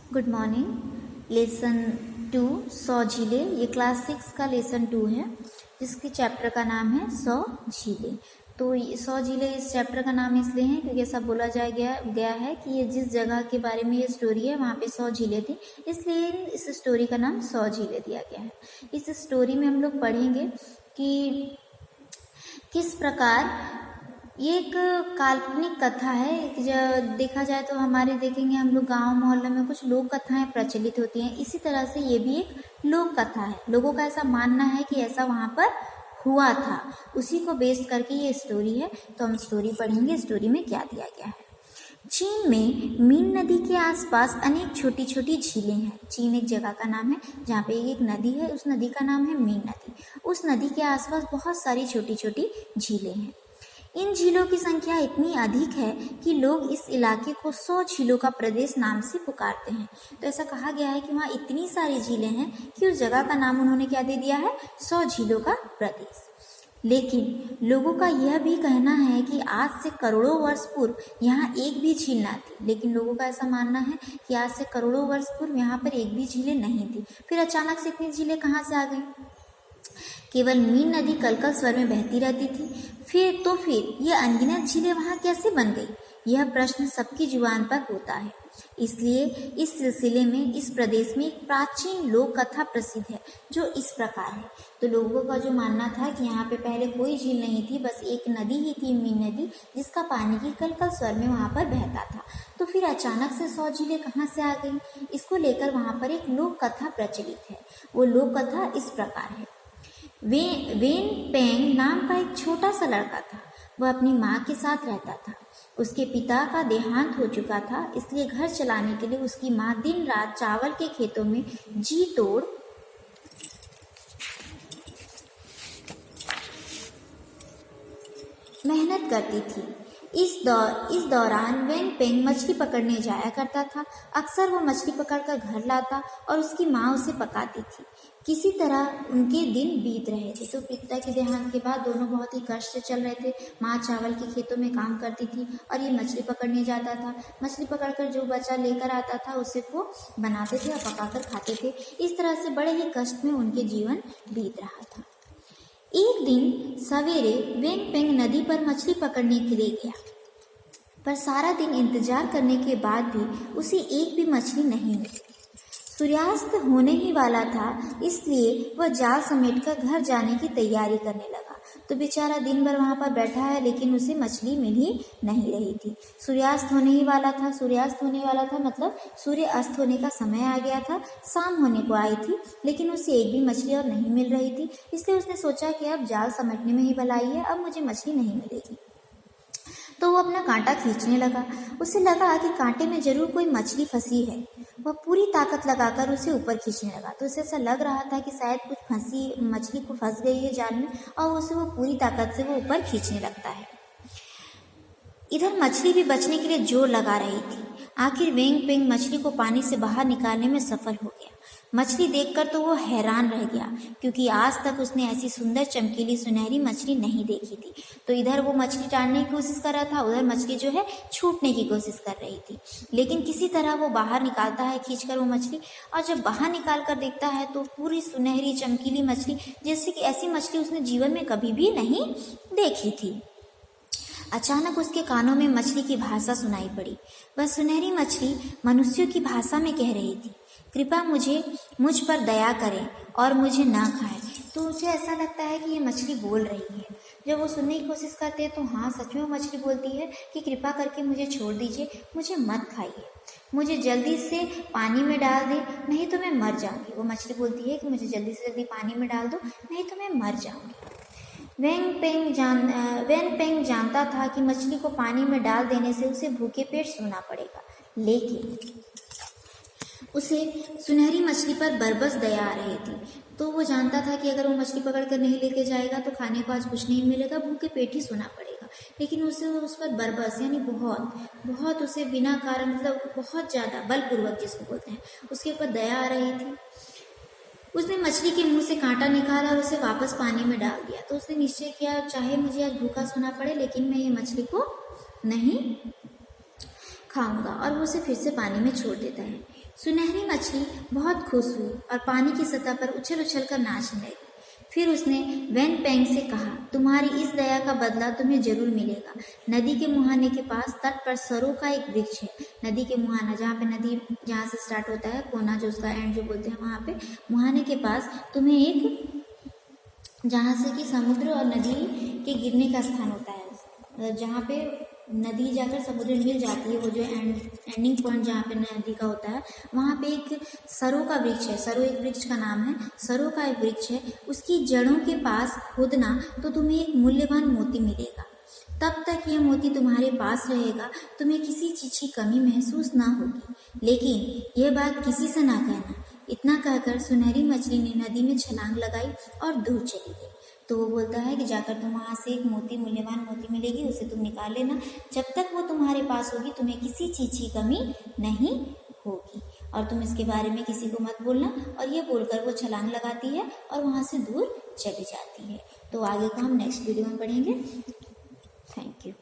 Good morning. Lesson 2 100 झीलें, ये class 6 का लेसन 2 है जिसके चैप्टर का नाम है 100 झीलें। तो 100 झीलें इस चैप्टर का नाम इसलिए है क्योंकि ऐसा बोला गया है कि ये जिस जगह के बारे में ये स्टोरी है वहाँ पे 100 झीलें थी, इसलिए इस स्टोरी का नाम 100 झीलें दिया गया है। इस स्टोरी में हम लोग पढ़ेंगे कि किस प्रकार ये एक काल्पनिक कथा है। जो देखा जाए तो हमारे देखेंगे हम लोग गांव मोहल्ले में कुछ लोक कथाएं प्रचलित होती हैं, इसी तरह से ये भी एक लोक कथा है। लोगों का ऐसा मानना है कि ऐसा वहाँ पर हुआ था, उसी को बेस करके ये स्टोरी है। तो हम स्टोरी पढ़ेंगे, स्टोरी में क्या दिया गया है। चीन में मीन नदी के आसपास अनेक छोटी छोटी झीलें हैं। चीन एक जगह का नाम है जहाँ पे एक नदी है, उस नदी का नाम है मीन नदी। उस नदी के आसपास बहुत सारी छोटी छोटी झीलें हैं। इन झीलों की संख्या इतनी अधिक है कि लोग इस इलाके को 100 झीलों का प्रदेश नाम से पुकारते हैं। तो ऐसा कहा गया है कि वहाँ इतनी सारी झीलें हैं कि उस जगह का नाम उन्होंने क्या दे दिया है, 100 झीलों का प्रदेश। लेकिन लोगों का यह भी कहना है कि आज से करोड़ों वर्ष पूर्व यहाँ एक भी झील ना थी। लेकिन लोगों का ऐसा मानना है कि आज से करोड़ों वर्ष पूर्व यहाँ पर एक भी झीलें नहीं थी। फिर अचानक से इतनी झीलें कहाँ से आ गई? केवल मीन नदी कलकल स्वर में बहती रहती थी। फिर ये अनगिनत झीलें वहाँ कैसे बन गई? यह प्रश्न सबकी जुबान पर होता है। इसलिए इस सिलसिले में इस प्रदेश में एक प्राचीन लोक कथा प्रसिद्ध है जो इस प्रकार है। तो लोगों का जो मानना था कि यहाँ पे पहले कोई झील नहीं थी, बस एक नदी ही थी, मीन नदी, जिसका पानी की कलकल स्वर में वहाँ पर बहता था। तो फिर अचानक से 100 झीलें कहाँ से आ गई? इसको लेकर वहाँ पर एक लोक कथा प्रचलित है। वो लोक कथा इस प्रकार है। वेन पेंग नाम का एक छोटा सा लड़का था। वह अपनी माँ के साथ रहता था। उसके पिता का देहांत हो चुका था, इसलिए घर चलाने के लिए उसकी माँ दिन रात चावल के खेतों में जी तोड़ मेहनत करती थी। इस दौरान वेन पेंग मछली पकड़ने जाया करता था। अक्सर वो मछली पकड़कर घर लाता और उसकी माँ उसे पकाती थी। किसी तरह उनके दिन बीत रहे थे। तो पिता के देहांत के बाद दोनों बहुत ही कष्ट से चल रहे थे। माँ चावल के खेतों में काम करती थी और ये मछली पकड़ने जाता था। मछली पकड़कर जो बचा लेकर आता था उसे वो बनाते थे और पकाकर खाते थे। इस तरह से बड़े ही कष्ट में उनके जीवन बीत रहा था। एक दिन सवेरे वेन पेंग नदी पर मछली पकड़ने के लिए गया, पर सारा दिन इंतजार करने के बाद भी उसे एक भी मछली नहीं मिली। सूर्यास्त होने ही वाला था, इसलिए वह जाल समेटकर घर जाने की तैयारी करने लगा। तो बेचारा दिन भर वहाँ पर बैठा है, लेकिन उसे मछली मिल ही नहीं रही थी। सूर्यास्त होने ही वाला था। सूर्यास्त होने वाला था मतलब सूर्य अस्त होने का समय आ गया था। शाम होने को आई थी, लेकिन उसे एक भी मछली और नहीं मिल रही थी। इसलिए उसने सोचा कि अब जाल समेटने में ही भलाई है, अब मुझे मछली नहीं मिलेगी। तो वो अपना कांटा खींचने लगा। उसे लगा कि कांटे में जरूर कोई मछली फंसी है। वह पूरी ताकत लगाकर उसे ऊपर खींचने लगा। तो उसे ऐसा लग रहा था कि शायद कुछ फंसी मछली को फंस गई है जाल में, और उसे वो पूरी ताकत से वो ऊपर खींचने लगता है। इधर मछली भी बचने के लिए जोर लगा रही थी। आखिर वेंग पेंग मछली को पानी से बाहर निकालने में सफल हो गया। मछली देखकर तो वो हैरान रह गया, क्योंकि आज तक उसने ऐसी सुंदर चमकीली सुनहरी मछली नहीं देखी थी। तो इधर वो मछली टाड़ने की कोशिश कर रहा था, उधर मछली जो है छूटने की कोशिश कर रही थी। लेकिन किसी तरह वो बाहर निकालता है खींचकर वो मछली, और जब बाहर निकाल कर देखता है तो पूरी सुनहरी चमकीली मछली, जैसे कि ऐसी मछली उसने जीवन में कभी भी नहीं देखी थी। अचानक उसके कानों में मछली की भाषा सुनाई पड़ी। वह सुनहरी मछली मनुष्यों की भाषा में कह रही थी, कृपया मुझ पर दया करें और मुझे ना खाएं। तो उसे ऐसा लगता है कि ये मछली बोल रही है। जब वो सुनने की कोशिश करते हैं तो हाँ, सच में वो मछली बोलती है कि कृपा करके मुझे छोड़ दीजिए, मुझे मत खाइए, मुझे जल्दी से पानी में डाल दे, नहीं तो मैं मर जाऊंगी। वो मछली बोलती है कि मुझे जल्दी से जल्दी पानी में डाल दो, नहीं तो मैं मर जाऊंगी। वेन पेंग जानता था कि मछली को पानी में डाल देने से उसे भूखे पेट सोना पड़ेगा, लेकिन उसे सुनहरी मछली पर बरबस दया आ रही थी। तो वो जानता था कि अगर वो मछली पकड़ कर नहीं लेके जाएगा तो खाने को आज कुछ नहीं मिलेगा, भूखे पेट ही सोना पड़ेगा। लेकिन उसे उस पर बरबस यानी बहुत उसे बिना कारण मतलब बहुत ज़्यादा बलपूर्वक जिसको बोलते हैं, उसके ऊपर दया आ रही थी। उसने मछली के मुंह से कांटा निकाला और उसे वापस पानी में डाल दिया। तो उसने निश्चय किया, चाहे मुझे आज भूखा सोना पड़े, लेकिन मैं ये मछली को नहीं खाऊंगा, और वो उसे फिर से पानी में छोड़ देता है। सुनहरी मछली बहुत खुश हुई और पानी की सतह पर उछल उछल कर नाचने लगी। फिर उसने वैन पेंग से कहा, तुम्हारी इस दया का बदला तुम्हें जरूर मिलेगा। नदी के मुहाने के पास तट पर सरों का एक वृक्ष है। नदी के मुहाना, जहाँ पे नदी जहाँ से स्टार्ट होता है, कोना जो उसका एंड जो बोलते हैं, वहाँ पे मुहाने के पास तुम्हें एक, जहाँ से कि समुद्र और नदी के गिरने का स्थान होता है, जहाँ पे नदी जाकर समुद्र में मिल जाती है, वो जो एंडिंग पॉइंट जहाँ पे नदी का होता है, वहाँ पे एक सरों का वृक्ष है। सरों एक वृक्ष का नाम है, सरों का एक वृक्ष है। उसकी जड़ों के पास खोदना तो तुम्हें एक मूल्यवान मोती मिलेगा। तब तक यह मोती तुम्हारे पास रहेगा, तुम्हें किसी चीज की कमी महसूस ना होगी। लेकिन यह बात किसी से ना कहना। इतना कहकर सुनहरी मछली ने नदी में छलांग लगाई और दूर चली गई। तो वो बोलता है कि जाकर तुम वहाँ से एक मोती, मूल्यवान मोती मिलेगी, उसे तुम निकाल लेना। जब तक वो तुम्हारे पास होगी तुम्हें किसी चीज की कमी नहीं होगी, और तुम इसके बारे में किसी को मत बोलना। और ये बोलकर वो छलांग लगाती है और वहाँ से दूर चली जाती है। तो आगे का हम नेक्स्ट वीडियो में पढ़ेंगे। Thank you.